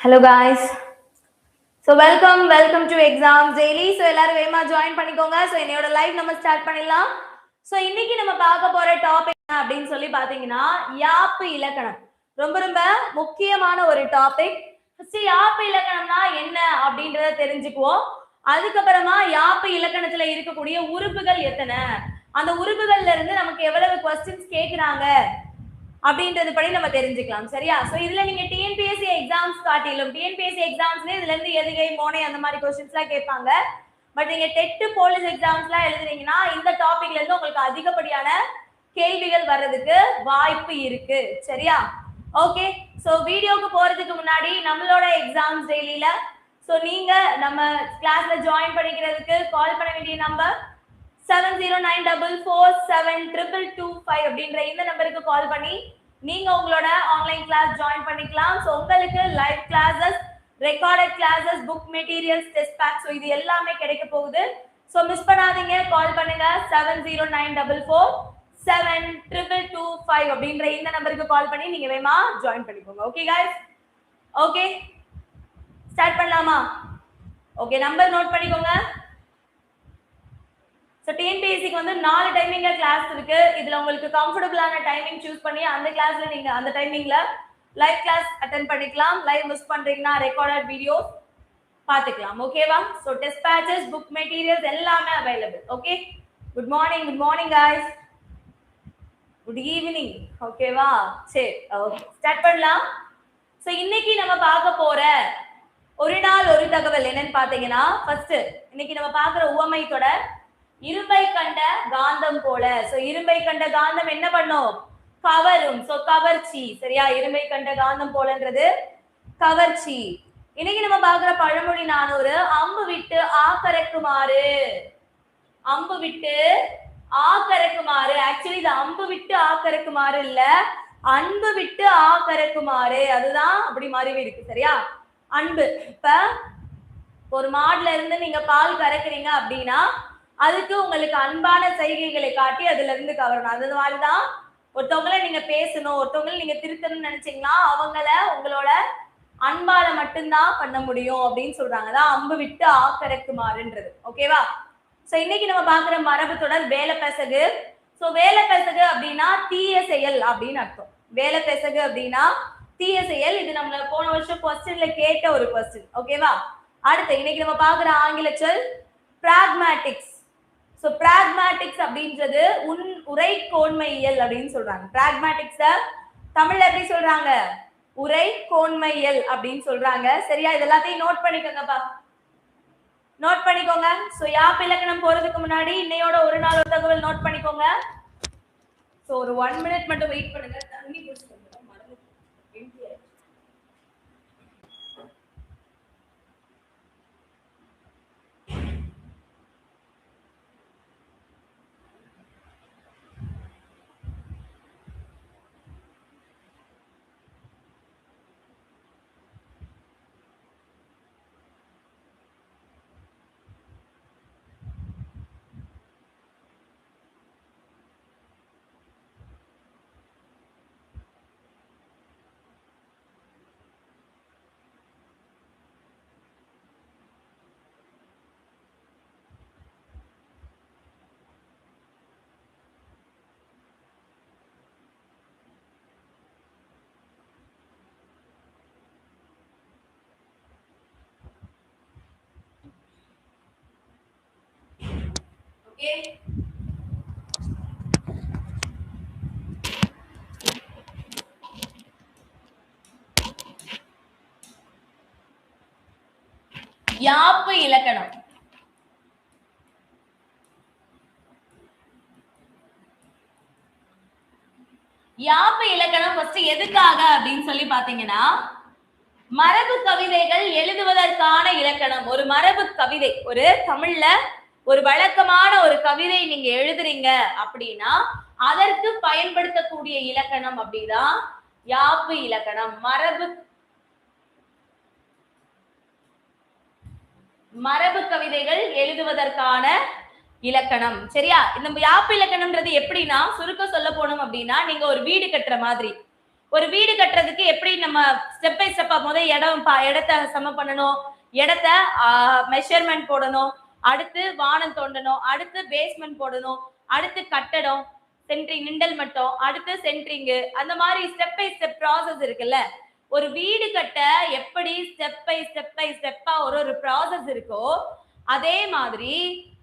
Hello guys. So welcome to Exams Daily. So எல்லாரும் வேமா join பண்ணிக்கோங்க. So என்னோட லைவ் நம்ம ஸ்டார்ட் பண்ணிடலாம். So இன்னைக்கு நம்ம பார்க்க போற டாபிக் என்ன அப்படின்னு சொல்லி பாத்தீங்கன்னா யாப்பு இலக்கணம். ரொம்ப முக்கியமான ஒரு டாபிக். ஃபர்ஸ்ட் யாப்பு இலக்கணம்னா என்ன அப்படின்றத தெரிஞ்சுக்குவோம். அதுக்கப்புறமா யாப்பு இலக்கணத்துல இருக்கக்கூடிய உறுப்புகள் எத்தனை, அந்த உறுப்புகள்ல இருந்து நமக்கு எவ்வளவு क्वेश्चंस கேக்குறாங்க அப்படின்றது படி நம்ம தெரிஞ்சுக்கலாம். சரியா? சோ இதுல நீங்க டிஎன்பிஎஸ்சி எக்ஸாம்ஸ் காட்டிலும் டிஎன்பிஎஸ்சி எக்ஸாம்ஸ்ல இதுல இருந்து எதுகை மோனை அந்த மாதிரி क्वेश्चंसலாம் கேட்பாங்க. பட் நீங்க டெட் போலீஸ் எக்ஸாம்ஸ்லாம் எழுதுறீங்கன்னா இந்த டாபிக்ல இருந்து உங்களுக்கு அதிகப்படியான கேள்விகள் வர்றதுக்கு வாய்ப்பு இருக்கு. சரியா? ஓகே. சோ வீடியோக்கு போறதுக்கு முன்னாடி நம்மளோட எக்ஸாம்ஸ் டெய்லில சோ நீங்க நம்ம கிளாஸ்ல ஜாயின் பண்ணிக்கிறதுக்கு கால் பண்ண வேண்டிய நம்பர் 7094472225 அப்படின்ற இந்த நம்பருக்கு கால் பண்ணி நீங்க உங்களோட ஆன்லைன் கிளாஸ் ஜாயின் பண்ணிக்கலாம். சோ உங்களுக்கு live classes, recorded classes, book materials, test pack so இது எல்லாமே கிடைக்க போகுது. சோ மிஸ் பண்ணாதீங்க, கால் பண்ணுங்க 7094472225 அப்படின்ற இந்த நம்பருக்கு கால் பண்ணி நீங்க வேமா ஜாயின் பண்ணிக்கோங்க. ஓகே गाइस, ஓகே ஸ்டார்ட் பண்ணலாமா? ஓகே, நம்பர் நோட் பண்ணிக்கோங்க. சோ டிஎன்பிஎஸ்சிக்கு வந்து 4 டைமிங்ல கிளாஸ் இருக்கு. இதுல உங்களுக்கு கம்ஃபர்ட்டபிளான டைமிங் சூஸ் பண்ணி அந்த கிளாஸ்ல நீங்க அந்த டைமிங்ல லைவ் கிளாஸ் அட்டெண்ட் பண்ணிக்கலாம். லைவ் மிஸ் பண்றீங்கன்னா ரெக்கார்டட் வீடியோஸ் பாத்துக்கலாம். ஓகேவா? So test batches, book materials எல்லாமே available. Okay, good morning guys, good evening. ஓகேவா? சரி, ஓகே ஸ்டார்ட் பண்ணலாம். சோ இன்னைக்கு நம்ம பார்க்க போற ஒரு நாள் ஒரு தகவல் என்னன்னு பாத்தீங்கன்னா, ஃபர்ஸ்ட் இன்னைக்கு நம்ம பார்க்குற உவமை தொடர் இரும்பை கண்ட காந்தம் போல. சோ இரும்பை கண்ட காந்தம் என்ன பண்ணும்? கவரும். சோ கவர்ச்சி. சரியா? இரும்பை கண்ட காந்தம் போலன்றது கவர்ச்சி. இன்னைக்கு நம்ம பார்க்குற பழமொழி 400 அம்பு விட்டு ஆக்கறக்குமாறு. அம்பு விட்டு ஆக்கறக்குமாறு. ஆக்சுவலி இது அம்பு விட்டு ஆக்கறக்குமாறு இல்ல, அன்பு விட்டு ஆக்கறக்குமாறு. அதுதான் அப்படி மாறி இருக்கு. சரியா? அன்பு. இப்ப ஒரு மாடுல இருந்து நீங்க பால் கறக்குறீங்க அப்படின்னா அதுக்கு உங்களுக்கு அன்பான செய்கைகளை காட்டி அதுல இருந்து கவரணும். அது மாதிரிதான் ஒருத்தவங்களை நீங்க பேசணும், ஒருத்தவங்களை நீங்க திருத்தணும்னு நினைச்சீங்கன்னா அவங்கள உங்களோட அன்பால மட்டும்தான் பண்ண முடியும் அப்படின்னு சொல்றாங்க. அதான் அம்பு விட்டு ஆக்கறக்குமாறுன்றது. ஓகேவா? சோ இன்னைக்கு நம்ம பாக்குற மரபு தொடர் வேலைப்பெசகு. சோ வேலைப்பெசகு அப்படின்னா தீய செயல் அப்படின்னு அர்த்தம். வேலைப்பெசகு அப்படின்னா தீய செயல். இது நம்மள போன வருஷம் क्वेश्चनல கேட்ட ஒரு क्वेश्चन. ஓகேவா? அடுத்து இன்னைக்கு நம்ம பாக்குற ஆங்கில சொல் பிராக்மேட்டிக்ஸ். சோ பிராக்மேட்டிக்ஸ் அப்படின்றது உரை கோண்மையியல் அப்படின்னு சொல்றாங்க. பிராக்மேட்டிக்ஸ தமிழ்ல எப்படி சொல்றாங்க? உரை கோண்மையியல் அப்படின்னு சொல்றாங்க. சரியா? இது எல்லாத்தையும் நோட் பண்ணிக்கோங்கப்பா, நோட் பண்ணிக்கோங்க. சோ யாப்பு இலக்கணம் போறதுக்கு முன்னாடி இன்னையோட ஒரு நாள் ஒரு தகவல் நோட் பண்ணிக்கோங்க. சோ ஒரு 1 மினிட் மட்டும் வெயிட் பண்ணுங்க. தண்ணி குடிச்சுக்கோங்க. Okay. யாப்பு இலக்கணம். யாப்பு இலக்கணம் ஃபர்ஸ்ட் எதுக்காக அப்படின்னு சொல்லி பாத்தீங்கன்னா, மரபு கவிதைகள் எழுதுவதற்கான இலக்கணம். ஒரு மரபு கவிதை, ஒரு தமிழ்ல ஒரு வழக்கமான ஒரு கவிதை நீங்க எழுதுறீங்க அப்படின்னா அதற்கு பயன்படுத்தக்கூடிய இலக்கணம் அப்படிதான் யாப்பு இலக்கணம். மரபு கவிதைகள் எழுதுவதற்கான இலக்கணம். சரியா? இந்த யாப்பு இலக்கணம்ன்றது எப்படின்னா, சுருக்க சொல்ல போனோம் அப்படின்னா, நீங்க ஒரு வீடு கட்டுற மாதிரி ஒரு வீடு கட்டுறதுக்கு எப்படி நம்ம ஸ்டெப் பை ஸ்டெப்பா முதல் இடத்த சம பண்ணணும், இடத்த மெஷர்மெண்ட் போடணும், அடுத்து வானம் தோண்டணும், அடுத்து பேஸ்மெண்ட் போடணும், அடுத்து கட்டடம், சென்ட்ரிங் நிண்டல் மட்டம், அடுத்து சென்ட்ரிங், அந்த மாதிரி ஸ்டெப் பை ஸ்டெப் ப்ராசஸ் இருக்குல்ல. ஒரு வீடு கட்ட எப்படி ஸ்டெப் பை ஸ்டெப்பா ஒரு ப்ராசஸ் இருக்கோ, அதே மாதிரி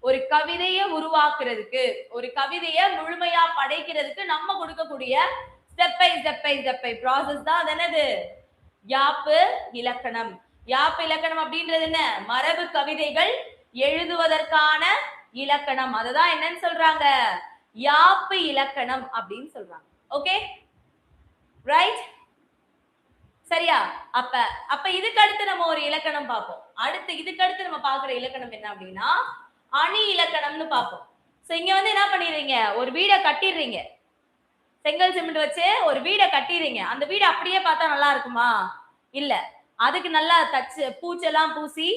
ஒரு கவிதையை உருவாக்குறதுக்கு, ஒரு கவிதையை முழுமையா படைக்கிறதுக்கு நம்ம கொடுக்கக்கூடிய ஸ்டெப் பை ப்ராசஸ் தான் அது என்னது, யாப்பு இலக்கணம். யாப்பு இலக்கணம் அப்படின்றது என்ன, மரபு கவிதைகள் எழுதுவதற்கான இலக்கணம். அதுதான் என்னன்னு சொல்றாங்க, யாப்பு இலக்கணம் அப்படின்னு சொல்றாங்க. ஓகே ரைட், சரியா? அப்ப இதுக்கு அடுத்து நம்ம ஒரு இலக்கணம் பார்ப்போம். இதுக்கு அடுத்து நம்ம பாக்குற இலக்கணம் என்ன அப்படின்னா அணி இலக்கணம்னு பார்ப்போம். சோ இங்க வந்து என்ன பண்ணிடுறீங்க, ஒரு வீடை கட்டிடுறீங்க, செங்கல் சிமெண்ட் வச்சு ஒரு வீடை கட்டிடுறீங்க. அந்த வீடு அப்படியே பார்த்தா நல்லா இருக்குமா? இல்ல, அதுக்கு நல்லா தச்சு பூச்செல்லாம் பூசி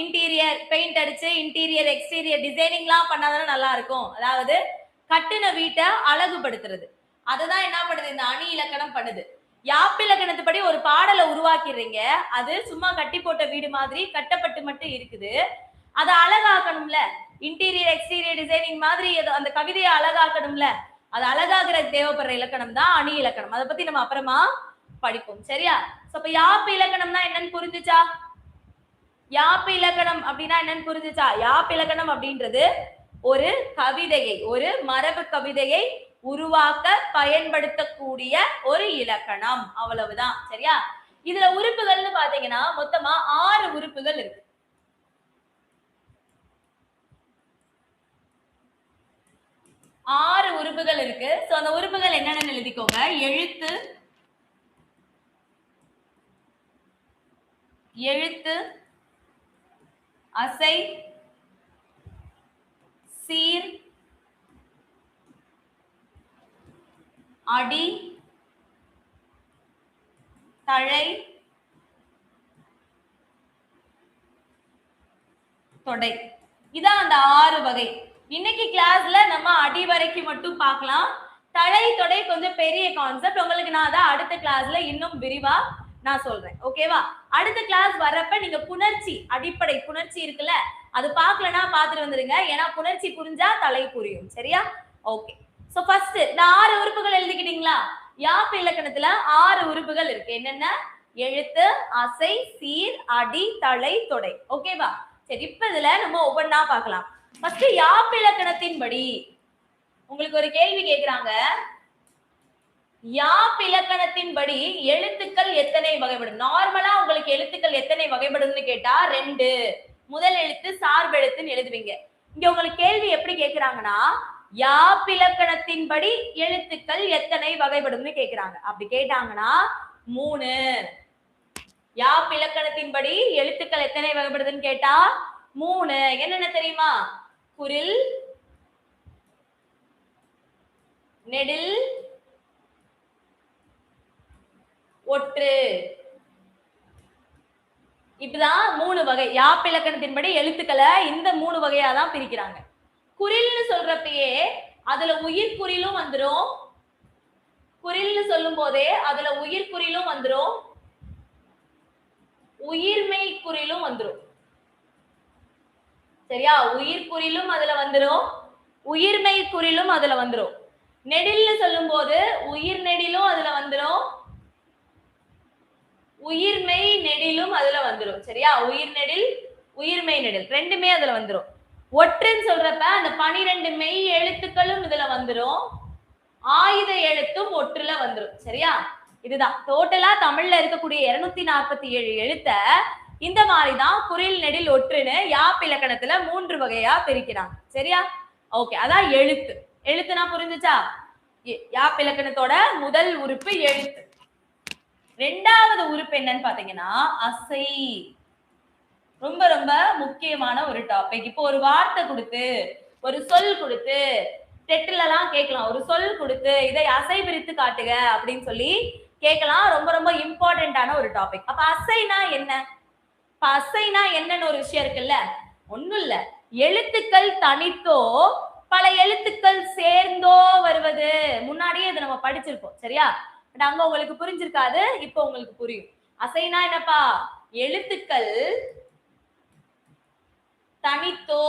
இன்டீரியர் பெயிண்ட் அடிச்சு இன்டீரியர் எக்ஸ்டீரியர் டிசைனிங்லாம் பண்ணாதானே நல்லா இருக்கும். அதாவது கட்டின வீட்டை அழகுபடுத்துறது. அதுதான் என்ன பண்ணுது இந்த அணி இலக்கணம் பண்ணுது. யாப்பிலக்கணத்துப்படி ஒரு பாடலை உருவாக்கிடுறீங்க, அது சும்மா கட்டி போட்ட வீடு மாதிரி கட்டப்பட்டு மட்டும் இருக்குது. அதை அழகாக்கணும்ல, இன்டீரியர் எக்ஸ்டீரியர் டிசைனிங் மாதிரி அந்த கவிதையை அழகாக்கணும்ல, அது அழகாகிற தேவைப்படுற இலக்கணம் தான் அணி இலக்கணம். அதை பத்தி நம்ம அப்புறமா படிப்போம், சரியா? அப்ப யாப்பு இலக்கணம்னா என்னன்னு புரிஞ்சுச்சா? யாப்பு இலக்கணம் அப்படின்னா என்னன்னு புரிஞ்சுச்சா? யாப்பு இலக்கணம் அப்படின்றது ஒரு கவிதையை, ஒரு மரபு கவிதையை உருவாக்க பயன்படுத்தக்கூடிய ஒரு இலக்கணம், அவ்வளவுதான், சரியா? இதுல உறுப்புகள்னு பாத்தீங்கன்னா மொத்தமா 6 உறுப்புகள் இருக்கு. 6 உறுப்புகள் இருக்கு. சோ அந்த உறுப்புகள் என்னன்னு எழுதிக்கோங்க. எழுத்து, அசை, சீர், அடி, தழை, தொடை. இதான் அந்த 6 வகை. இன்னைக்கு கிளாஸ்ல நம்ம அடி வரைக்கும் மட்டும் பார்க்கலாம். தழை தொடை கொஞ்சம் பெரிய கான்செப்ட், உங்களுக்கு நான் அதை அடுத்த கிளாஸ்ல இன்னும் விரிவா நான் சொல்றேன், ஓகேவா? அடுத்த கிளாஸ் வர்றப்ப நீங்க புணர்ச்சி, அடிப்படை புணர்ச்சி இருக்குல்ல, அது பார்க்கலன்னா பார்த்துட்டு வந்துருங்க. ஏன்னா புணர்ச்சி புரிஞ்சா தலை புரியும், சரியா? ஓகே. சோ ஃபர்ஸ்ட் இந்த 6 உறுப்புகள் எழுதிக்கிட்டீங்களா? யாப்பு இலக்கணத்துல 6 உறுப்புகள் இருக்கு. என்னென்ன? எழுத்து, அசை, சீர், அடி, தழை, தொடை. ஓகேவா? சரி, இப்ப இதுல நம்ம ஒவ்வொன்னா பார்க்கலாம். ஃபர்ஸ்ட் யாப்பு இலக்கணத்தின்படி உங்களுக்கு ஒரு கேள்வி கேக்குறாங்க. யாப்பு இலக்கணத்தின்படி எழுத்துக்கள் எத்தனை வகைப்படும்? நார்மலா உங்களுக்கு எழுத்துக்கள் எத்தனை வகைப்படும்னு கேட்டா 2. முதல் எழுத்து சார்பு எழுத்துன்னு எழுதுவீங்க. இங்க உங்களுக்கு கேள்வி எப்படி கேக்குறாங்கன்னா, யாப்பிலக்கணத்தின்படி எழுத்துக்கள் எத்தனை வகைப்படும்னு கேக்குறாங்க. அப்படி கேட்டாங்கன்னா 3. யாப்பிலக்கணத்தின்படி எழுத்துக்கள் எத்தனை வகைப்படுதுன்னு கேட்டா 3. என்னென்ன தெரியுமா? குறில், நெடில், ஒற்று. இப்படிதான் 3 வகை. யாப்பிலக்கணத்தின்படி எழுத்துக்களை இந்த 3 வகையா தான் பிரிக்கிறாங்க. குறில்னு சொல்றப்பயே அதுல உயிர் குறிலும் வந்துரும். குறில்னு சொல்லும் போதே அதுல உயிர் குறிலும் வந்துரும், உயிர்மை குறிலும் வந்துரும், சரியா? உயிர் குறிலும் அதுல வந்துரும், உயிர்மை குறிலும் அதுல வந்துரும். நெடில்னு சொல்லும் போது உயிர் நெடிலும் அதுல வந்துரும், உயிர்மை நெடிலும் அதுல வந்துரும், சரியா? உயிர் நெடில், உயிர்மை நெடில் ரெண்டுமே அதுல வந்துரும். ஒற்றுன்னு சொல்றப்ப அந்த 12 மெய் எழுத்துக்களும் இதுல வந்துரும், ஆயுத எழுத்தும் ஒற்றுல வந்துரும், சரியா? இதுதான் டோட்டலா தமிழ்ல இருக்கக்கூடிய 247 எழுத்த இந்த மாதிரிதான் குறில், நெடில், ஒற்றுன்னு யாப்பிலக்கணத்துல 3 வகையா பிரிக்கிறாங்க, சரியா? ஓகே, அதான் எழுத்து. எழுத்துனா புரிஞ்சுச்சா? யாப்பிலக்கணத்தோட முதல் உறுப்பு எழுத்து. 2வது உறுப்பு என்னன்னு பாத்தீங்கன்னா அசை. ரொம்ப ரொம்ப முக்கியமான ஒரு டாபிக். இப்போ ஒரு வார்த்தை கொடுத்து, ஒரு சொல் கொடுத்து, டெட்லலாம் கேட்கலாம். ஒரு சொல் கொடுத்து இதை அசை பிரித்து காட்டுக அப்படின்னு சொல்லி கேட்கலாம். ரொம்ப ரொம்ப இம்பார்ட்டன்டான ஒரு டாபிக். அப்ப அசைனா என்ன? இப்ப அசைனா என்னன்னு ஒரு விஷயம் இருக்குல்ல, ஒண்ணும் இல்ல, எழுத்துக்கள் தனித்தோ பல எழுத்துக்கள் சேர்ந்தோ வருவது. முன்னாடியே இதை நம்ம படிச்சிருப்போம், சரியா? பட் அங்க உங்களுக்கு புரிஞ்சிருக்காது, இப்போ உங்களுக்கு புரியும். அசைனா என்னப்பா? எழுத்துக்கள் தனித்தோ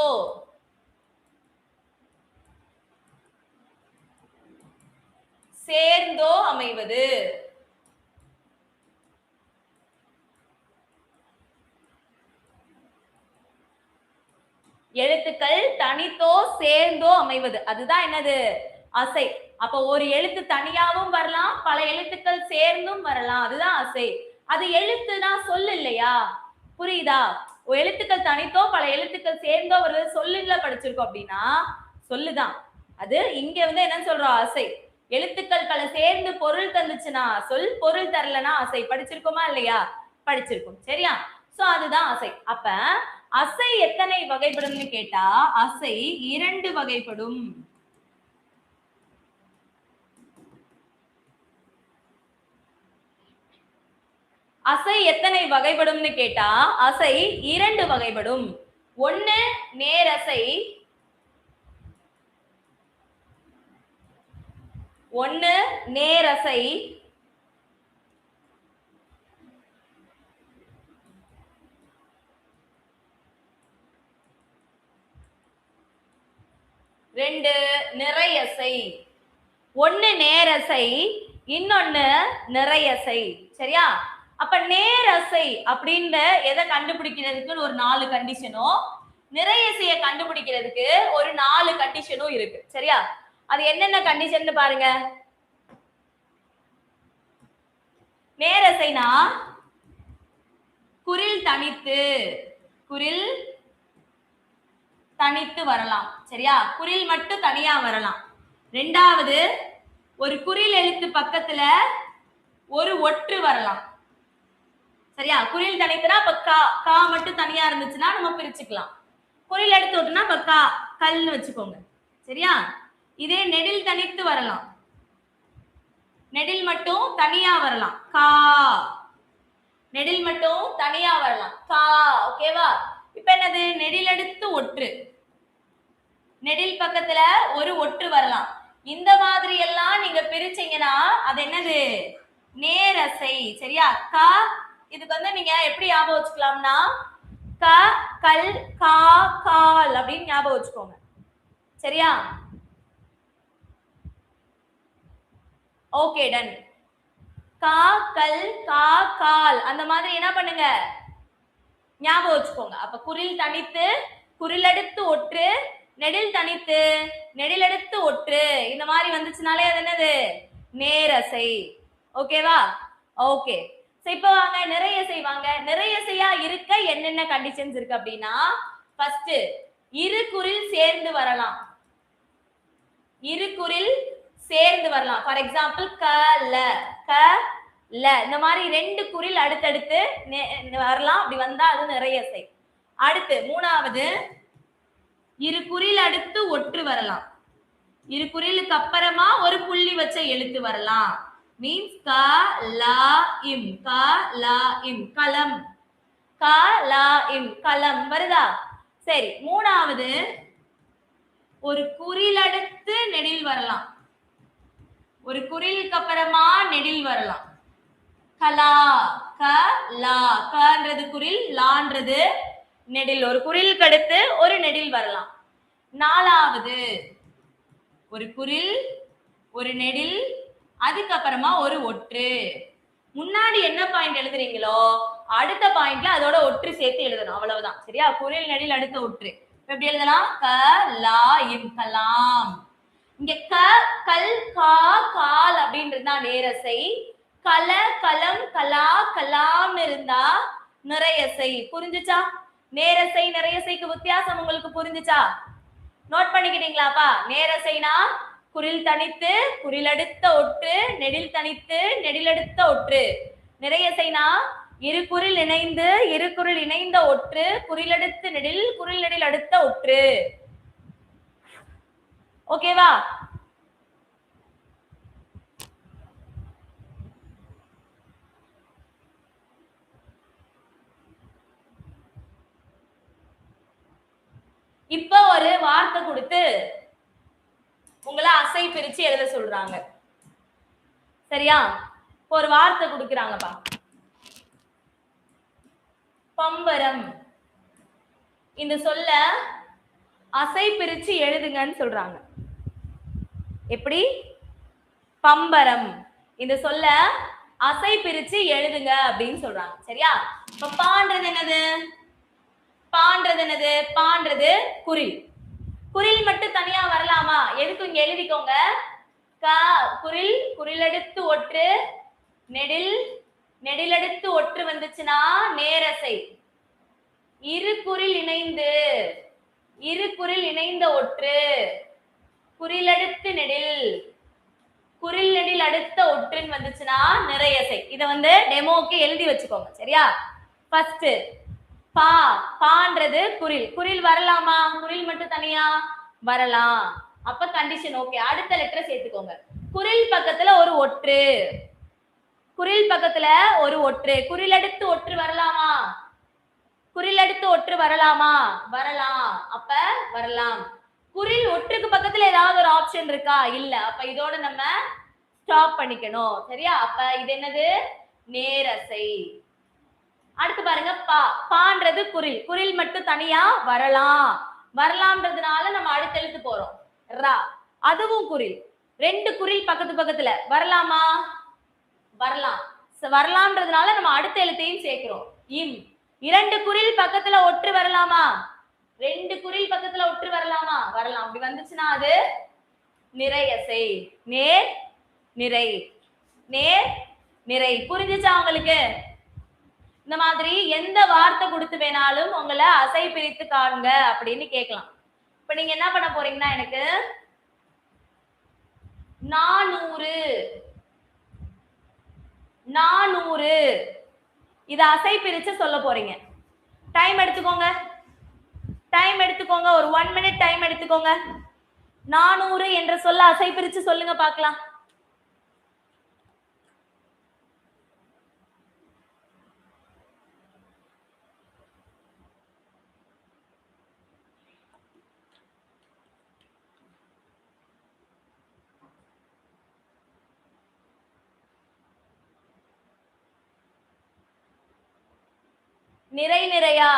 சேர்ந்தோ அமைவது. எழுத்துக்கள் தனித்தோ சேர்ந்தோ அமைவது, அதுதான் என்னது? அசை. அப்ப ஒரு எழுத்து தனியாவும் வரலாம், பல எழுத்துக்கள் சேர்ந்தும் வரலாம், அதுதான் அசை. அது எழுத்துனா சொல் இல்லையா? புரியுதா? எழுத்துக்கள் தனித்தோ பல எழுத்துக்கள் சேர்ந்தோ வருது சொல்லுல படிச்சிருக்கோம் அப்படின்னா சொல்லுதான். அது இங்க வந்து என்ன சொல்றோம்? அசை. எழுத்துக்கள் பல சேர்ந்து பொருள் தந்துச்சுன்னா சொல், பொருள் தரலனா அசை. படிச்சிருக்கோமா இல்லையா? படிச்சிருக்கோம். சரியா? சோ அதுதான் அசை. அப்ப அசை எத்தனை வகைப்படும்னு கேட்டா அசை 2 வகைப்படும். அசை எத்தனை வகைப்படும்னு கேட்டா அசை 2 வகைப்படும். ஒன்னு நேரசை, ஒன்னு நேரசை, ரெண்டு நிறையசை. ஒன்னு நேரசை, இன்னொன்னு நிறையசை. சரியா? அப்ப நேரசை அப்படின்னு எதை கண்டுபிடிக்கிறதுக்கு ஒரு 4 கண்டிஷனும், நிறையசைய கண்டுபிடிக்கிறதுக்கு ஒரு 4 கண்டிஷனும் இருக்கு. சரியா? அது என்னென்ன கண்டிஷன் பாருங்க. நேரசைனா குறில் தனித்து, குறில் தனித்து வரலாம். சரியா? குறில் மட்டும் தனியா வரலாம். ரெண்டாவது ஒரு குறில் எழுத்து பக்கத்துல ஒரு ஒற்று வரலாம். சரியா? குறில் தனித்துனா இப்ப கா மட்டும் தனியா இருந்துச்சுன்னா நம்ம பிரிச்சுக்கலாம். குறில் எடுத்து விட்டுனா இப்ப கல்னு வச்சுக்கோங்க. சரியா? இதே நெடில் தனித்து வரலாம், நெடில் மட்டும் தனியா வரலாம். கா, நெடில் மட்டும் தனியா வரலாம். கா. ஓகேவா? இப்ப என்னது? நெடில் எடுத்து ஒற்று, நெடில் பக்கத்துல ஒரு ஒற்று வரலாம். இந்த மாதிரி எல்லாம் நீங்க பிரிச்சீங்கன்னா அது என்னது? நேரசை. சரியா? கா இதுக்கு வந்து நீங்க எப்படி ஞாபகம் வச்சுக்கலாம்னா க கல் கா கால் அப்படின்னு ஞாபகம் வச்சுக்கோங்க. சரியா? Okay done. கா கல் கா கால் அந்த மாதிரி என்ன பண்ணுங்க? ஞாபகம் வச்சுக்கோங்க. அப்ப குறில் தனித்து, குறில் எடுத்து ஒற்று, நெடில் தனித்து, நெடில் எடுத்து ஒற்று, இந்த மாதிரி வந்துச்சுனாலே அது என்னது? நேரசை. ஓகேவா? ஓகே. இப்ப வாங்க நிறைய செய்வாங்க. நிறைய செய்யா இருக்க என்னென்ன கண்டிஷன்ஸ் இருக்கு அப்படின்னா ஃபர்ஸ்ட் இரு குறில் சேர்ந்து வரலாம், இரு குறில் சேர்ந்து வரலாம். ஃபார் எக்ஸாம்பிள் க ல இந்த மாதிரி 2 குறில் அடுத்தடுத்து வரலாம். அப்படி வந்தா அது நிறைய செய். அடுத்து மூணாவது இரு குறில் அடுத்து ஒற்று வரலாம், இரு குறிலுக்கு அப்புறமா ஒரு புள்ளி வச்ச எழுத்து வரலாம். மீன்ஸ் க லா இம், க லா இம் கலம், க லா இம் கலம் வருதா? சரி. மூணாவது ஒரு குறில் அடுத்து நெடில் வரலாம், ஒரு குறிலுக்கு அப்புறமா நெடில் வரலாம். கலா, க லா, கன்றது குறில், லான்றது நெடில். ஒரு குறிலுக்கு அடுத்து ஒரு நெடில் வரலாம். நாலாவது ஒரு குறில், ஒரு நெடில், அதுக்கப்புறமா ஒரு ஒற்று. முன்னாடி என்ன பாயிண்ட் எழுதுறீங்களோ அடுத்த பாயிண்ட்ல அதோட ஒற்று சேர்த்து எழுதணும். அவ்வளவுதான். சரியா? குறில் நெடில் அடுத்த ஒற்று. எப்படி எழுதலாம்? க லா இம் கலாம். இங்க க கல் கா கால் அப்படின்றதுனா நேரசை, கல கலம் கலா கலாம் இருந்தா நிறையசை. புரிஞ்சுச்சா? நேரசை நிறையசைக்கு வித்தியாசம் உங்களுக்கு புரிஞ்சுச்சா? நோட் பண்ணிக்கிட்டீங்களாப்பா? நேரசைனா குறில் தனித்து, குறில் அடுத்த ஒற்று, நெடில் தனித்து, நெடில் அடுத்த ஒற்று. நிறையசைனா இரு குறில் இணைந்து, இரு குறில் இணைந்த ஒற்று, குறில் அடுத்து நெடில், குறில் நெடில் அடுத்த ஒற்று. ஓகேவா? இப்ப ஒரு வார்த்தை கொடுத்து உங்களை அசை பிரிச்சு எழுத சொல்றாங்க. சரியா? ஒரு வார்த்தை கொடுக்குறாங்கப்பா, பம்பரம். இந்த சொல்ல அசை பிரிச்சு எழுதுங்கன்னு சொல்றாங்க. எப்படி? பம்பரம். இந்த சொல்ல அசை பிரிச்சு எழுதுங்க அப்படின்னு சொல்றாங்க. சரியா? இப்ப பான்றது என்னது? பான்றது என்னது? பான்றது குறில். குறில் மட்டும் தனியா வரலாமா? எதுக்கு இங்க எழுதிக்கோங்க. க குறில், குறிலெடுத்து ஒற்று, நெடில், நெடிலெடுத்து ஒற்று வந்துச்சுன்னா நேரசை. இரு குறில் இணைந்து, இரு குறில் இணைந்த ஒற்று, குறிலெடுத்து நெடில், குறில் நெடில் அடுத்த ஒற்றுன்னு வந்துச்சுன்னா நிறையசை. இத வந்து டெமோக்கு எழுதி வச்சுக்கோங்க. சரியா? ஃபர்ஸ்ட் பா, பான்றது குறில். குறில் வரலாமா? குறில் மட்டும் தனியா வரலாம். அப்ப கண்டிஷன் ஓகே. அடுத்த லெட்டர் சேர்த்துக்கோங்க. குறில் பக்கத்துல ஒரு ஒற்று, குறில் பக்கத்துல ஒரு ஒற்று. குறில் அடுத்து ஒற்று வரலாமா? குறில் அடுத்து ஒற்று வரலாமா? வரலாம். அப்ப வரலாம். குறில் ஒற்றுக்கு பக்கத்துல ஏதாவது ஒரு ஆப்ஷன் இருக்கா? இல்ல. அப்ப இதோட நம்ம ஸ்டாப் பண்ணிக்கணும். சரியா? அப்ப இது என்னது? நேரசை. அடுத்து பாருங்க, பா. பான்றது குறில். குறில் மட்டும் தனியா வரலாம். வரலாம்ன்றதுனால நம்ம அடுத்த எழுத்து போறோம். ரா. அதுவும் குறில். ரெண்டு குறில் பக்கத்து பக்கத்துல வரலாமா? வரலாம். வரலாம்ன்றதுனால நம்ம அடுத்த எழுத்தையும் சேர்க்கிறோம். இம். இரண்டு குறில் பக்கத்துல ஒற்று வரலாமா? ரெண்டு குறில் பக்கத்துல ஒற்று வரலாமா? வரலாம். அப்படி வந்துச்சுன்னா அது நிறையசை. நேர் நிறை. நேர் நிறை. புரிஞ்சுச்சா உங்களுக்கு? இந்த மாதிரி எந்த வார்த்தை கொடுத்து வேணாலும் உங்களை அசை பிரித்து காண்க அப்படின்னு கேட்கலாம். இப்ப நீங்க என்ன பண்ண போறீங்கன்னா, எனக்கு 400, 400 இத அசை பிரிச்சு சொல்ல போறீங்க. டைம் எடுத்துக்கோங்க. டைம் எடுத்துக்கோங்க. ஒரு 1 minute டைம் எடுத்துக்கோங்க. 400 என்ற சொல்ல அசை பிரிச்சு சொல்லுங்க பார்க்கலாம். நிறை நிறையா?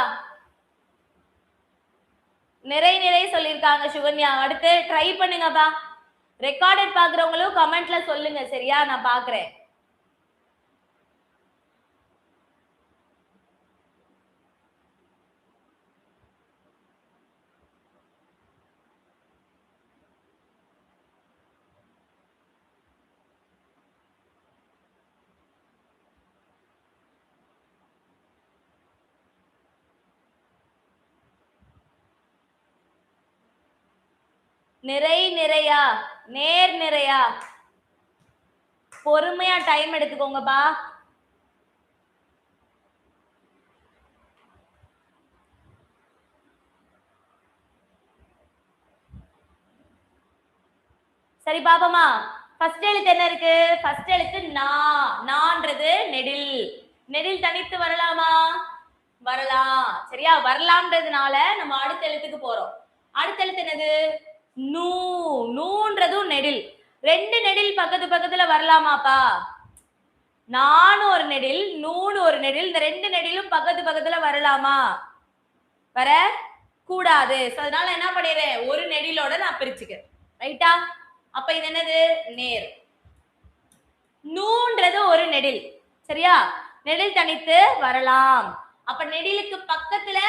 நிறை நிறை சொல்லிருக்காங்க சுகன்யா. அடுத்து ட்ரை பண்ணுங்கப்பா. ரெக்கார்டட் பாக்குறவங்களும் கமெண்ட்ல சொல்லுங்க. சரியா? நான் பாக்குறேன். நிறை நிறையா? நேர் நிறையா? பொறுமையா டைம் எடுத்துக்கோங்கப்பா. சரி பாப்பமா. ஃபர்ஸ்ட் எழுத்து என்ன இருக்கு? ஃபர்ஸ்ட் எழுத்து நா. நான்றது நெடில். நெடில் தனித்து வரலாமா? வரலாம். சரியா? வரலாம்ன்றதுனால நம்ம அடுத்த எழுத்துக்கு போறோம். அடுத்த எழுத்து என்னது? நூ. நூன்றதும் நெடில். ரெண்டு நெடில் பக்கத்து பக்கத்துல வரலாமாப்பா? நானு ஒரு நெடில், நூனு ஒரு நெடில். இந்த ரெண்டு நெடிலும் பக்கத்து பக்கத்துல வரலாமா? வர கூடாது. அதனால என்ன பண்ணிடுறேன்? ஒரு நெடிலோட நான் பிரிச்சுக்கிறேன். ரைட்டா? அப்ப இது என்னது? நேர். நூன்றது ஒரு நெடில். சரியா? நெடில் தனித்து வரலாம். அப்ப நெடிலுக்கு பக்கத்துல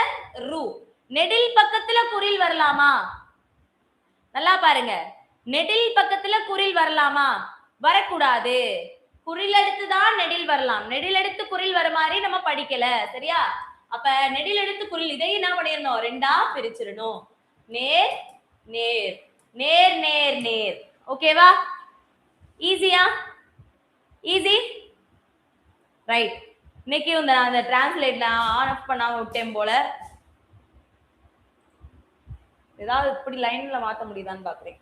ரூ. நெடில் பக்கத்துல குறில் வரலாமா? நல்லா பாருங்க. நெடில் பக்கத்துல குறில் வரலாமா? வரக்கூடாது. குறில் எடுத்து தான் நெடில் வரலாம். நெடில் எடுத்து குறில் வர மாதிரி நம்ம படிக்கல. சரியா? அப்ப நெடில் எடுத்து குறில் இதை என்ன பண்ணிடணும்? ரெண்டா பிரிச்சிடணும். நேர் நேர். நேர் நேர் நேர். ஓகேவா? ஈஸியா? ஈஸி. ரைட். இன்னைக்கு அந்த டிரான்ஸ்லேட்ல ஆன் ஆஃப் பண்ணாம விட்டேன் போல. ஏதாவது இப்படி லைன்ல மாத்த முடியுதான்னு பாக்குறேன்.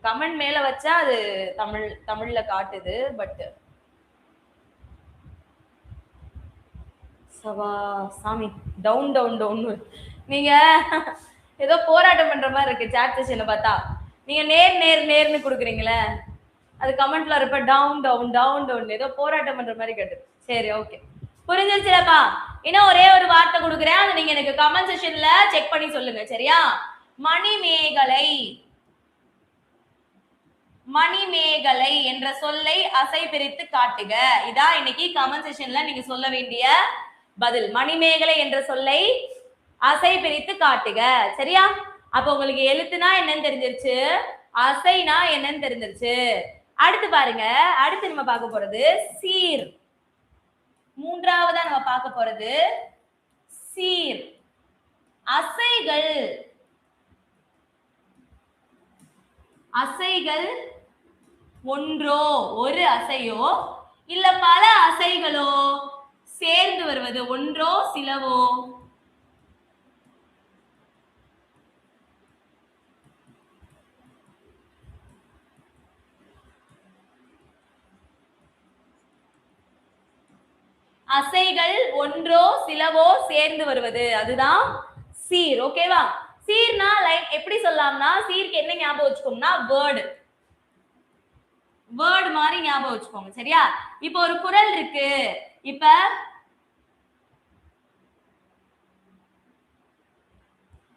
கமெண்ட் மேல வச்சா அது தமிழ்ல காட்டுது. பட் சவா சாமி டவுன் டவுன் டவுன். நீங்க ஏதோ போராட்டம் பண்ற மாதிரி இருக்கு சாட் செஷன்ல பார்த்தா. நீங்க நேர் நேர் நேர்னு கொடுக்குறீங்களே, அது கமெண்ட்ல இருப்ப டவுன் டவுன் டவுன் டவுன் ஏதோ போராட்டம் பண்ற மாதிரி கேட்டு. சரி ஓகே, புரிஞ்சிருச்சுலப்பா. இன்னும் ஒரே ஒரு வார்த்தை கொடுக்குறேன், அதை நீங்க எனக்கு கமெண்ட் செஷன்ல செக் பண்ணி சொல்லுங்க சரியா. மணிமேகலை. மணிமேகலை என்ற சொல்லை அசை பிரித்து காட்டுக. இதான் இன்னைக்கு கமெண்ட் செஷன்ல நீங்க சொல்ல வேண்டிய பதில். மணிமேகலை என்ற சொல்லை அசை பிரித்து காட்டுக சரியா. அப்ப உங்களுக்கு எழுத்துனா என்னன்னு தெரிஞ்சிருச்சு, அசைனா என்னன்னு தெரிஞ்சிருச்சு. அடுத்து பாருங்க, அடுத்து நம்ம பார்க்க போறது சீர். மூன்றாவதா நம்ம பார்க்க போறது சீர். அசைகள். அசைகள் ஒன்றோ ஒரு அசையோ இல்ல பல அசைகளோ சேர்ந்து வருவது. ஒன்றோ சிலவோ. அசைகள் ஒன்றோ சிலவோ சேர்ந்து வருவது, அதுதான் சீர். ஓகேவா. சீர்னா லைக் எப்படி சொல்லலாம்னா, சீருக்கு என்ன ஞாபகம் வச்சுக்கோங்கன்னா வேர்டு. வேர்டு மாதிரி ஞாபகம் வச்சுக்கோங்க சரியா. இப்போ ஒரு குறள் இருக்கு. இப்ப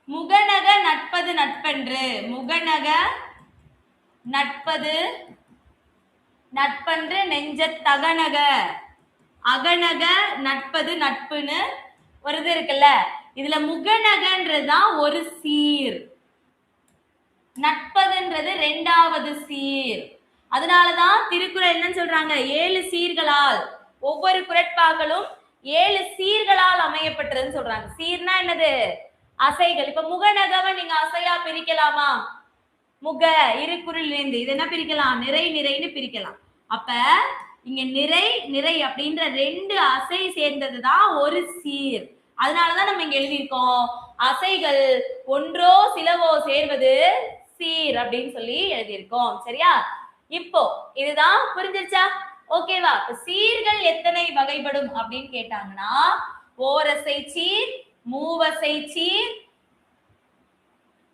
முகநக நட்பது நட்பென்று. முகநக நட்பது நட்பன்று நெஞ்ச தகநக அகநக நட்பது நட்புன்னு ஒரு இது இருக்குல்ல. இதுல முகநகன்றதுதான் ஒரு சீர், நட்பதுன்றது ரெண்டாவது சீர். அதனாலதான் திருக்குறள் என்னன்னு சொல்றாங்க, 7 சீர்களால், ஒவ்வொரு குறட்பாக்களும் 7 சீர்களால் அமையப்பட்டதுன்னு சொல்றாங்க. சீர்னா என்னது, அசைகள். இப்ப முகநகவை நீங்க அசையா பிரிக்கலாமா? முக இரு குறளிலிருந்து இது என்ன பிரிக்கலாம், நிறை நிறைன்னு பிரிக்கலாம். அப்ப இங்க நிறை நிறை அப்படின்ற 2 அசை சேர்ந்ததுதான் ஒரு சீர். அதனாலதான் நம்ம இங்க எழுதியிருக்கோம், அசைகள் ஒன்றோ சிலவோ சேர்வது சீர் அப்படின்னு சொல்லி எழுதியிருக்கோம் சரியா. இப்போ இதுதான் புரிஞ்சிருச்சா? ஓகேவா. சீர்கள் எத்தனை வகைப்படும் அப்படின்னு கேட்டாங்கன்னா, ஓரசை சீர், மூவசை சீர்,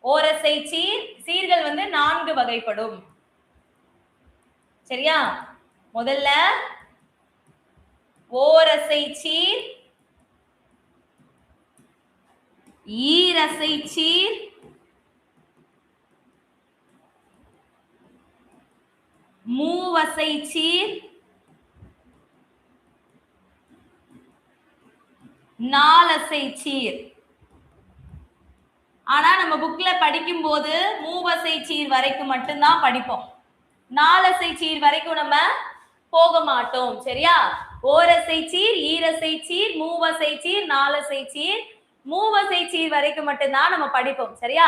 ஓரசை சீர். சீர்கள் 4 வகைப்படும் சரியா. முதல்ல ஓரசை சீர், ஈரசை சீர், மூவசை சீர், நாலசை சீர். ஆனா நம்ம புக்ல படிக்கும் போது மூவசை சீர் வரைக்கும் மட்டும்தான் படிப்போம், நாலசை சீர் வரைக்கும் நம்ம போக மாட்டோம் சரியா. ஓரசை சீர், ஈரசை சீர், மூவசை சீர், நாலசை சீர், மூவசை சீர் வரைக்கும் மட்டும்தான் நம்ம படிப்போம் சரியா.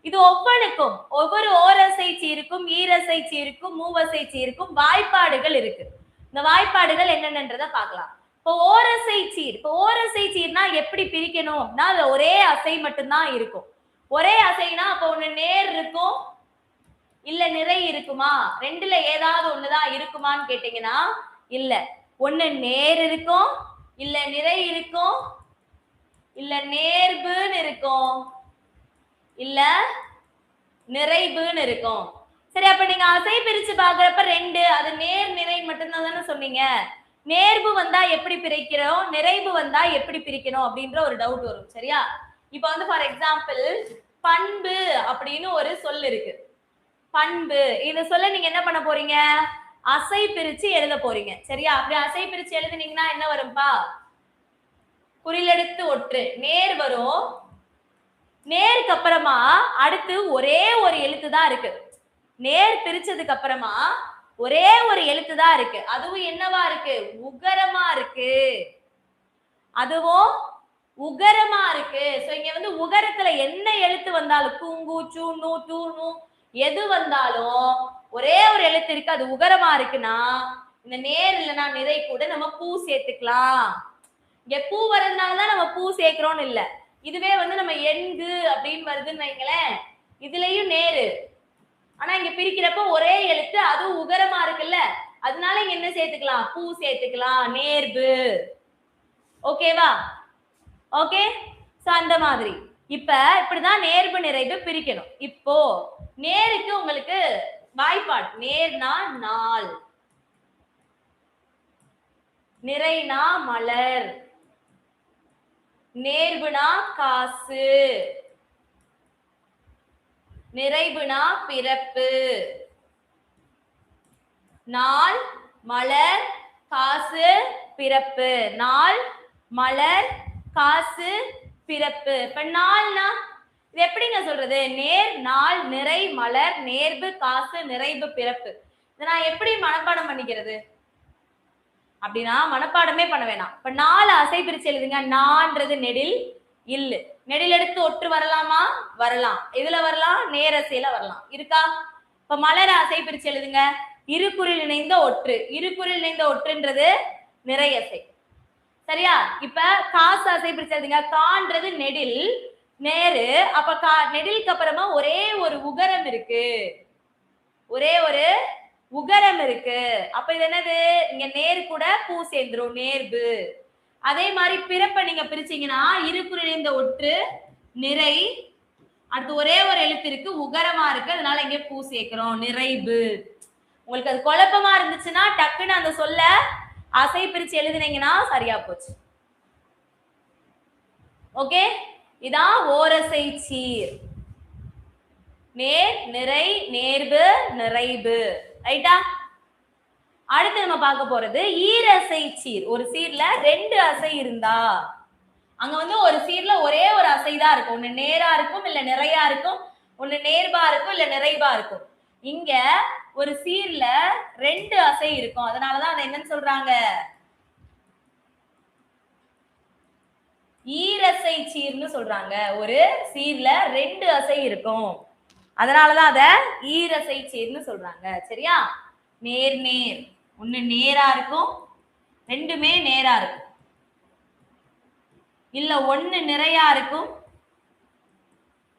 இது ஒவ்வொன்றுக்கும், ஒவ்வொரு ஓரசை சீருக்கும், ஈரசை சீருக்கும், மூவசை சீருக்கும் வாய்ப்பாடுகள் இருக்கு. இந்த வாய்ப்பாடுகள் என்னென்னன்றதை பார்க்கலாம். இப்போ ஓரசை சீர், இப்போ ஓரசை சீர்னா எப்படி பிரிக்கணும் அப்படின்னா, அதுல ஒரே அசை மட்டும்தான் இருக்கும். ஒரே அசைனா அப்போ ஒண்ணு நேர் இருக்கும் இல்ல நிறை இருக்குமா? ரெண்டுல ஏதாவது ஒண்ணுதான் இருக்குமான்னு கேட்டீங்கன்னா இல்ல. ஒண்ணு நேர் இருக்கும், இல்ல நிறை இருக்கும், இல்ல நேர்புன்னு இருக்கும், இல்ல நிறைவுன்னு இருக்கும். சரி, அப்ப நீங்க அசை பிரிச்சு பாக்குறப்ப 2 அது நேர் நிறை மட்டும்தான் தானே சொன்னீங்க. நேர்வு வந்தா எப்படி பிரிக்கிறோம், நிறைவு வந்தா எப்படி பிரிக்கணும் அப்படின்ற ஒரு டவுட் வரும் சரியா. இப்ப ஃபார் எக்ஸாம்பிள் பண்பு அப்படின்னு ஒரு சொல் இருக்கு. பண்பு இந்த சொல்ல நீங்க என்ன பண்ண போறீங்க, அசை பிரிச்சு எழுத போறீங்க சரியா. அப்படி அசை பிரிச்சு எழுதுனீங்கன்னா என்ன வரும்பா, குறிலெடுத்து ஒற்று நேர் வரும். நேருக்கு அப்புறமா அடுத்து ஒரே ஒரு எழுத்து தான் இருக்கு. நேர் பிரிச்சதுக்கு அப்புறமா ஒரே ஒரு எழுத்து தான் இருக்கு. அதுவும் என்னவா இருக்கு, உகரமா இருக்கு. அதுவும் உகரமா இருக்கு. சோ இங்க உகரத்துல என்ன எழுத்து வந்தாலும், கூங்கு சூனு தூணு எது வந்தாலும் ஒரே ஒரு எழுத்து இருக்கு, அது உகரமா இருக்குன்னா இந்த நேர் இல்லைன்னா நிறை கூட நம்ம பூ சேர்த்துக்கலாம். இங்க பூ வரதுனாலதான் நம்ம பூ சேர்க்கிறோம்னு இல்ல. இதுவே நம்ம எண்கு அப்படின்னு வருதுன்னு வைங்களேன், இதுலயும் நேரு, ஆனா இங்க பிரிக்கிறப்ப ஒரே எழுத்து, அதுவும் உகரமா இருக்குல்ல, அதனால இங்க என்ன சேர்த்துக்கலாம், பூ சேர்த்துக்கலாம், நேர்பு. ஓகேவா? ஓகே. சோ அந்த மாதிரி இப்ப இப்படிதான் நேர்வு நிறைவு பிரிக்கணும். இப்போ நேருக்கு உங்களுக்கு வாய்ப்பாடு. நேர்னா நாள், நிறைனா மலர், நேர்வுனா காசு, நிறைவுனா பிறப்பு. நாள், மலர், காசு, பிறப்பு. நாள், மலர், காசு, பிறப்பு. இப்ப நாள்னா இது எப்படிங்க சொல்றது? நேர், நாள், நிறை, மலர், நேர்வு, காசு, நிறைவு, பிறப்பு. இதை நான் எப்படி மனப்பாடம் பண்ணிக்கிறது அப்படின்னா மனப்பாடமே பண்ண வேணாம். இப்ப 4 அசை பிரிச்சு எழுதுங்க. நான்றது நெடில், இல்லு. நெடில் எடுத்து ஒற்று வரலாமா? வரலாம். இதுல வரலாம், நேரசையில வரலாம். இருக்கா? இப்ப மலர் அசை பிரிச்சு எழுதுங்க. இருகுறில் இணைந்த ஒற்று. இருகுறில் இணைந்த ஒற்றுன்றது நிறையசை. சரியா? இப்ப காசு அசை பிரிச்சு எழுதுங்க. கான்றது நெடில், நேரு. அப்ப நெடிலுக்கு அப்புறமா ஒரே ஒரு உகரம் இருக்கு, ஒரே ஒரு உகரம் இருக்கு. அப்ப இது என்னது? இங்க நேர் கூட பூ சேர்ந்துரும், நேர்வு. அதே மாதிரி பிறப்ப நீங்க பிரிச்சீங்கன்னா இருகுறில் இணைந்த ஒற்று, நிறை. அடுத்து ஒரே ஒரு எழுத்து இருக்கு, உகரமா இருக்கு, அதனால இங்க பூ சேர்க்கிறோம், நிறைவு. உங்களுக்கு அது குழப்பமா இருந்துச்சுன்னா டக்குன்னு அந்த சொல்ல அசை பிரிச்சு எழுதுனீங்கன்னா சரியா போச்சு. ஓகே, இதான் ஓரசை சீர். நேர், நிறை, நேர்வு, நிறைவு. ரைட்டா? அடுத்து நம்ம பார்க்க போறது ஈரசை சீர். ஒரு சீர்ல 2 அசை இருந்தா, அங்க வந்து ஒரு சீர்ல ஒரே ஒரு அசை தான் இருக்கும். ஒண்ணு நேரா இருக்கும், இல்ல நிறையா இருக்கும். ஒண்ணு நேர்வா இருக்கும், இல்ல நிறைவா இருக்கும். இங்க ஒரு சீர்ல 2 அசை இருக்கும். அதனாலதான் அதை என்னன்னு சொல்றாங்க? ஈரசை சீர்னு சொல்றாங்க. ஒரு சீர்ல 2 அசை இருக்கும், அதனாலதான் அத ஈரசை சீர்னு சொல்றாங்க. சரியா? நேர், நேர். ஒண்ணு நேரா இருக்கும், ரெண்டுமே நேரா இருக்கும். இல்ல ஒண்ணு நிறையா இருக்கும்,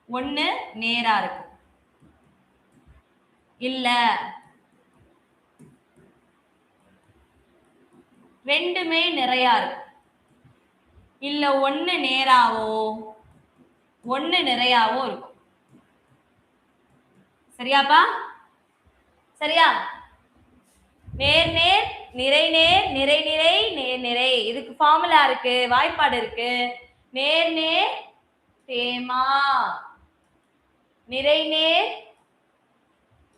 ஒண்ணு நேரா இருக்கும். இல்ல ரெண்டுமே நிறையா இருக்கும். இல்ல ஒண்ணு நேராவோ ஒண்ணு நிறையாவோ இருக்கும். சரியாப்பா? சரியா? நேர், நேர், நிறை, நேர், நிறை, நிறை, நேர், நிறை. இதுக்கு ஃபார்முலா இருக்கு, வாய்ப்பாடு இருக்கு. நேர், நேர், தேமா. நிறை, நேர்,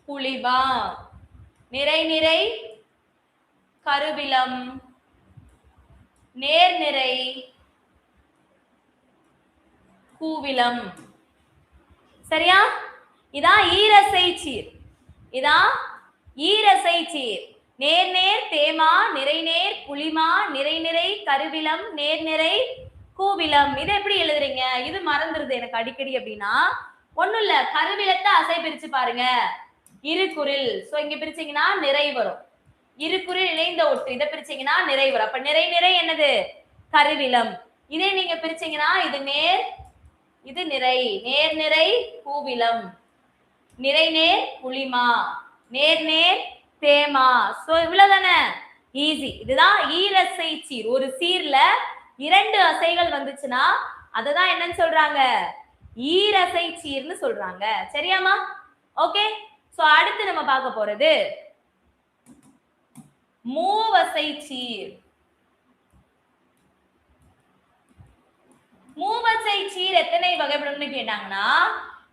புலிவா. நிறை, நிறை, கருவிலம். நேர், நிறை, கூவிலம். சரியா? இதான் ஈரசை சீர். இதான் ஈரசை சீர். நேர், நேர், தேமா. நிறை, நேர், புலிமா. நிறை, நிறை, கருவிலம். நேர், நிறை, கூவிலம். இது எப்படி எழுதுறீங்க? இது மறந்துருது எனக்கு அடிக்கடி. அப்படின்னா ஒண்ணும் இல்ல, கருவிலத்தை அசை பிரிச்சு பாருங்க. இருகுறில். சோ இங்க பிரிச்சீங்கன்னா நிறை வரும். இருகுறில் இணைந்த ஒற்று, இதை பிரிச்சீங்கன்னா நிறை வரும். அப்ப நிறை, நிறை என்னது? கருவிலம். இதே நீங்க பிரிச்சீங்கன்னா இது நேர், இது நிறை. நேர், நிறை, கூவிலம். நிறை, நேர், புலிமா. நேர், நேர், தேமா. சோ இவ்வளவுதானே, ஈஸி. இதுதான் ஈரசை சீர். ஒரு சீர்ல 2 அசைகள் வந்துச்சுன்னா அததான் என்னன்னு சொல்றாங்க? ஈரசை சீர்னு சொல்றாங்க. சரியாமா? ஓகே. சோ அடுத்து நம்ம பார்க்க போறது மூவசை சீர். மூவசை சீர் எத்தனை வகைப்படும்னு கேட்டாங்கன்னா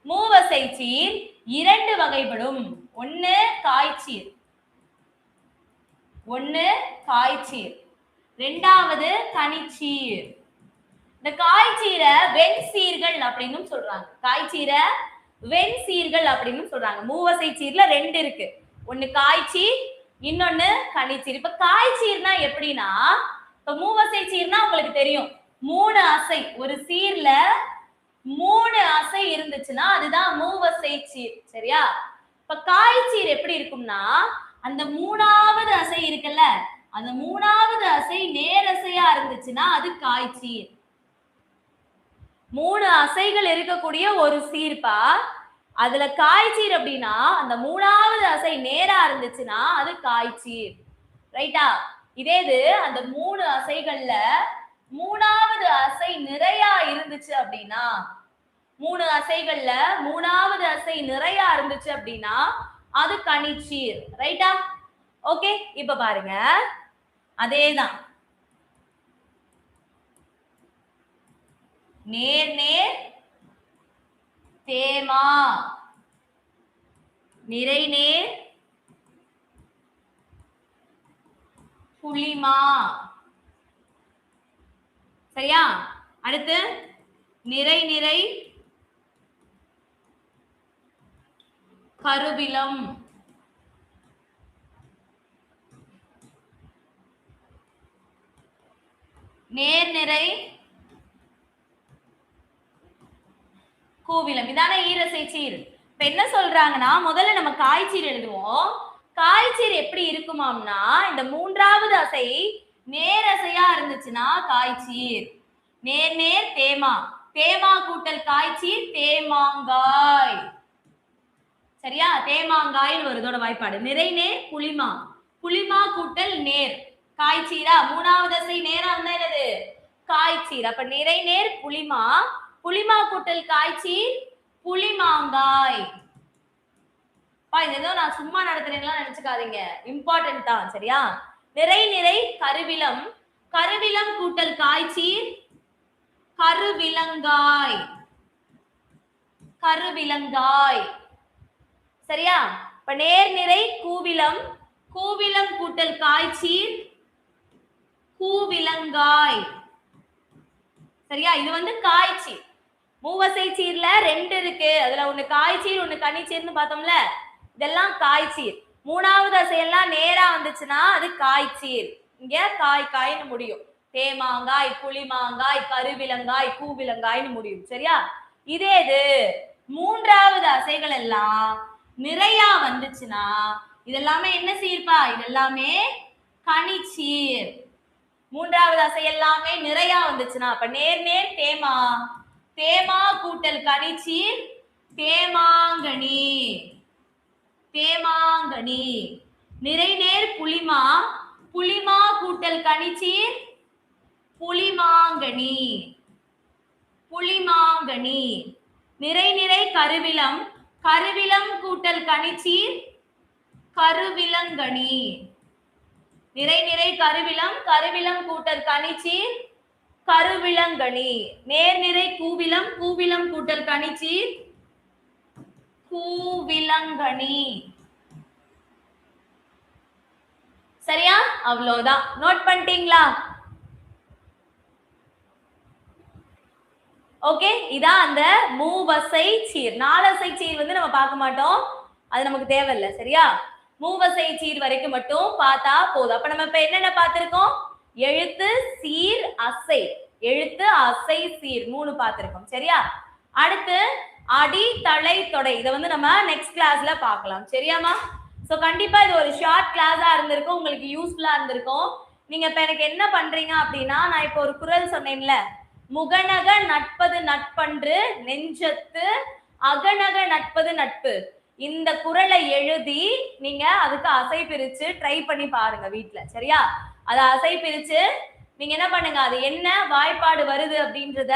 மூவசை சீர் 2 வகைப்படும். ஒண்ணு காய்ச்சீர், ஒண்ணு காய்ச்சீர். ரெண்டாவது கனிச்சீர். இந்த காய்ச்சீரை வெண்சீர்கள் அப்படின்னு சொல்றாங்க. காய்ச்சீரை வெண்சீர்கள் அப்படின்னு சொல்றாங்க. மூவசை சீர்ல 2 இருக்கு. ஒண்ணு காய்ச்சீர், இன்னொன்னு கனிச்சீர். இப்ப காய்ச்சீர்னா எப்படின்னா, இப்ப மூவசை சீர்னா உங்களுக்கு தெரியும், 3 அசை. ஒரு சீர்ல 3 அசை இருந்துச்சுன்னா அதுதான் மூவசை சீர். சரியா? இப்ப காய்ச்சீர் எப்படி இருக்கும்னா, அந்த 3வது அசை இருக்குல்ல, அந்த 3வது அசை நேரசையா இருந்துச்சுன்னா அது காய்ச்சீர். 3 அசைகள் இருக்கக்கூடிய ஒரு சீர்பா. அதுல காய்ச்சீர் அப்படின்னா அந்த 3வது அசை நேரா இருந்துச்சுன்னா அது காய்ச்சீர். ரைட்டா? இதே இது அந்த 3 அசைகள்ல 3வது அசை நிறையா இருந்துச்சு அப்படின்னா மூணு அசைகள்ல மூணாவது அசை நிறையா இருந்துச்சு அப்படின்னா அது கனிச்சீர். ரைட்டா? ஓகே, இப்ப பாருங்க, அதேதான். நேர் நேர் தேமா, நிறை நேர் புளிமா. சரியா? அடுத்து நிறை நிறை கருவிலம். நேர் நிறை கூவிலம். இதான ஈரசை சீர். இப்ப என்ன சொல்றாங்கன்னா, முதல்ல நம்ம காய்ச்சீர் எழுதுவோம். காய்ச்சீர் எப்படி இருக்குமாம்னா, இந்த மூன்றாவது அசை நேரசையா இருந்துச்சுன்னா காய்ச்சீர். நேர் நேர் தேமா, தேமா கூட்டல் காய்ச்சீர் தேமாங்காய். சரியா? தேமாங்காய்னு ஒரு இதோட வாய்ப்பாடு. நிறை நேர் புளிமா, புளிமா கூட்டல் நேர் காய்ச்சீரா. மூணாவது அசை நேரா இருந்தா என்னது? காய்ச்சீர். அப்ப நிறை நேர் புளிமா, புளிமா கூட்டல் காய்ச்சீர் புளிமாங்காய். ஏதோ நான் சும்மா நடத்துறேன்லாம் நினைச்சுக்காதீங்க, இம்பார்ட்டன்ட் தான். சரியா? நிறை நிறை கருவிலம், கருவிலம் கூட்டல் காய்ச்சீர் கருவிலங்காய், கருவிலங்காய். சரியா? இப்ப நேர் நிறை கூவிலம், கூவிலம் கூட்டல் காய்ச்சீர் கூவிலங்காய். சரியா? இது வந்து காய்ச்சீர். மூவசை சீர்ல ரெண்டு இருக்கு, அதுல ஒண்ணு காய்ச்சீர் ஒண்ணு கனிச்சீர்னு பார்த்தோம்ல, இதெல்லாம் காய்ச்சீர். மூணாவது அசையெல்லாம் நேரா வந்துச்சுன்னா அது காய்ச்சீர். இங்க காய் காய்னு முடியும். தேமாங்காய், புளிமாங்காய், கருவிலங்காய், கூவிலங்காய்னு முடியும். சரியா? இதே இது மூன்றாவது அசைகள் எல்லாம் நிறையா வந்துச்சுன்னா இதெல்லாமே என்ன சீர்ப்பா? இதெல்லாமே கனிச்சீர். மூன்றாவது அசை எல்லாமே நிறையா வந்துச்சுன்னா, அப்ப நேர் நேர் தேமா, தேமா கூட்டல் கனிச்சீர் தேமாங்கனி, தேமாங்கனி. நிறை நேர் புளிமா, புளிமா கூட்டல் கனிச்சீர் புளிமாங்கனி, புளிமாங்கனி. நிறை நிறை கருவிலம், கருவிலம் கூட்டல் கனிச்சீர் கருவிலங்கனி. நிறை நிறை கருவிலம், கருவிலம் கூட்டல் கனிச்சீர் கருவிலங்கனி. நேர் நிறை கூவிலம், கூவிலம் கூட்டல் கனிச்சீர் கூவிலங்கனி. சரியா? அவ்வளவுதான். நோட் பண்ணிட்டீங்களா? ஓகே, இதான் அந்த மூவசை சீர். நாலசை சீர் வந்து நம்ம பார்க்க மாட்டோம், அது நமக்கு தேவையில்லை. சரியா? மூவசை சீர் வரைக்கும் மட்டும் பார்த்தா போதும். அப்ப நம்ம இப்ப என்னென்ன பார்த்திருக்கோம்? எழுத்து சீர் அசை, எழுத்து அசை சீர் மூணு பார்த்திருக்கோம். சரியா? அடுத்து அடி தலை தொடை, இதை வந்து நம்ம நெக்ஸ்ட் கிளாஸ்ல பார்க்கலாம். சரியாமா? ஸோ கண்டிப்பா இது ஒரு ஷார்ட் கிளாஸா இருந்திருக்கும், உங்களுக்கு யூஸ்ஃபுல்லா இருந்திருக்கும். நீங்க இப்ப எனக்கு என்ன பண்றீங்க அப்படின்னா, நான் இப்போ ஒரு குறள் சொன்னேன்ல, முகநக நட்பது நட்பன்று நெஞ்சத்து அகநக நட்பது நட்பு. இந்த குறளை எழுதி நீங்க அதுக்கு அசை பிரிச்சு ட்ரை பண்ணி பாருங்க வீட்டுல. சரியா? அதை அசை பிரிச்சு நீங்க என்ன பண்ணுங்க, அது என்ன வாய்ப்பாடு வருது அப்படின்றத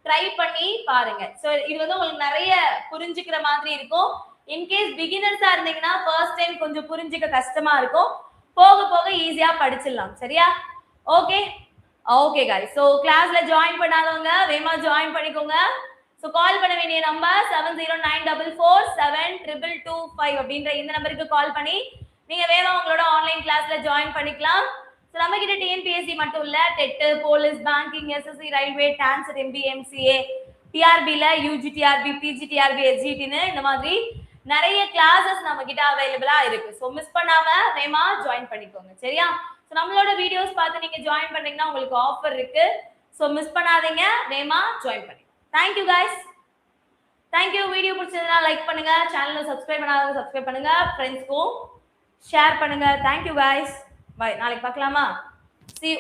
ட்ரை பண்ணி பாருங்க. ஸோ இது வந்து உங்களுக்கு நிறைய புரிஞ்சுக்கிற மாதிரி இருக்கும். இன்கேஸ் பிகினர்ஸா இருந்தீங்கன்னா ஃபர்ஸ்ட் டைம் கொஞ்சம் புரிஞ்சுக்க கஷ்டமா இருக்கும், போக போக ஈஸியா படிச்சிடலாம். சரியா? ஓகே ஓகே गाइस, ஸோ கிளாஸ்ல ஜாயின் பண்ணாதவங்க வேமா ஜாயின் பண்ணிக்கோங்க. ஸோ கால் பண்ண வேண்டிய நம்பர் 7094472225 அப்படின்ற இந்த நம்பருக்கு கால் பண்ணி நீங்க வேமா உங்களோட ஆன்லைன் கிளாஸ்ல ஜாயின் பண்ணிக்கலாம். ஸோ நம்ம கிட்ட டிஎன்பிஎஸ்சி மட்டும் இல்ல, TET, police, banking, SSC, railway, TANCET, MBA, MCA, டிஆர்பில யூஜி டிஆர்பி, பிஜி டிஆர்பி, எஸ்ஜிடின்னு இந்த மாதிரி நிறைய கிளாஸஸ் நம்ம கிட்ட அவைலபிளா இருக்கு. ஸோ மிஸ் பண்ணாம வேமா ஜாயின் பண்ணிக்கோங்க. சரியா? ஸோ நம்மளோட வீடியோஸ் பார்த்து நீங்க ஜாயின் பண்ணீங்கன்னா உங்களுக்கு ஆஃபர் இருக்கு. ஸோ மிஸ் பண்ணாதீங்க, வேமா ஜாயின் பண்ணி. Thank you guys, thank you. வீடியோ பிடிச்சதுன்னா லைக் பண்ணுங்க, சேனலை சப்ஸ்கிரைப் பண்ணாதவங்க சப்ஸ்கிரைப் பண்ணுங்க, ஃப்ரெண்ட்ஸ்க்கும் ஷேர் பண்ணுங்க. Thank you guys, bye. நாளைக்கு பார்க்கலாமா? See you.